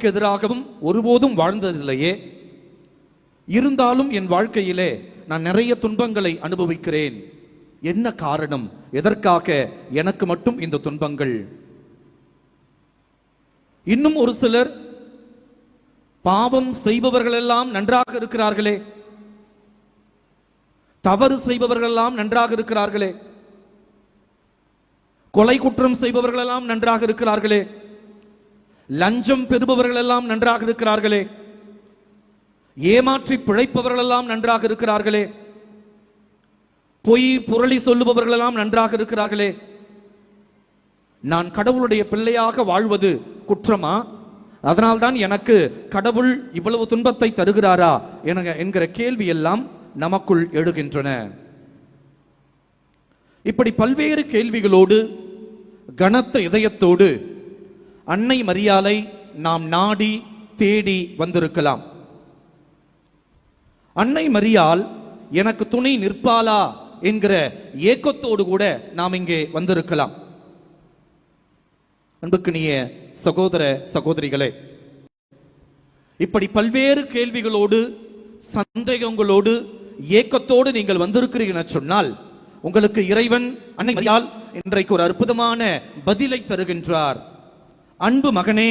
பாவத்திற்கு எதிராகவும் ஒருபோதும் வாழ்ந்ததில்லையே. இருந்தாலும் என் வாழ்க்கையிலே நான் நிறைய துன்பங்களை அனுபவிக்கிறேன். என்ன காரணம்? எதற்காக எனக்கு மட்டும் இந்த துன்பங்கள்? இன்னும் ஒரு சிலர், பாவம் செய்பவர்கள் எல்லாம் நன்றாக இருக்கிறார்களே, தவறு செய்பவர்கள் எல்லாம் நன்றாக இருக்கிறார்களே, கொலை குற்றம் செய்பவர்கள் எல்லாம் நன்றாக இருக்கிறார்களே, லஞ்சம் பெறுபவர்கள் எல்லாம் நன்றாக இருக்கிறார்களே, ஏமாற்றி பிழைப்பவர்கள் எல்லாம் நன்றாக இருக்கிறார்களே, பொய் புரளி சொல்லுபவர்கள் எல்லாம் நன்றாக இருக்கிறார்களே, நான் கடவுளுடைய பிள்ளையாக வாழ்வது குற்றமா? அதனால்தான் எனக்கு கடவுள் இவ்வளவு துன்பத்தை தருகிறாரா என்கிற கேள்வி எல்லாம் நமக்குள் எழுகின்றன. இப்படி பல்வேறு கேள்விகளோடு கனத்த இதயத்தோடு அன்னை மரியாளை நாம் நாடி தேடி வந்திருக்கலாம். அன்னை மரியாள் எனக்கு துணை நிற்பாளா என்கிற ஏக்கத்தோடு கூட நாம் இங்கே வந்திருக்கலாம். அன்புக்குரிய சகோதர சகோதரிகளே, இப்படி பல்வேறு கேள்விகளோடு சந்தேகங்களோடு ஏக்கத்தோடு நீங்கள் வந்திருக்கிறீர்கள் சொன்னால் உங்களுக்கு இறைவன் அன்னை மரியாள் இன்றைக்கு ஒரு அற்புதமான பதிலை தருகின்றார். அன்பு மகனே,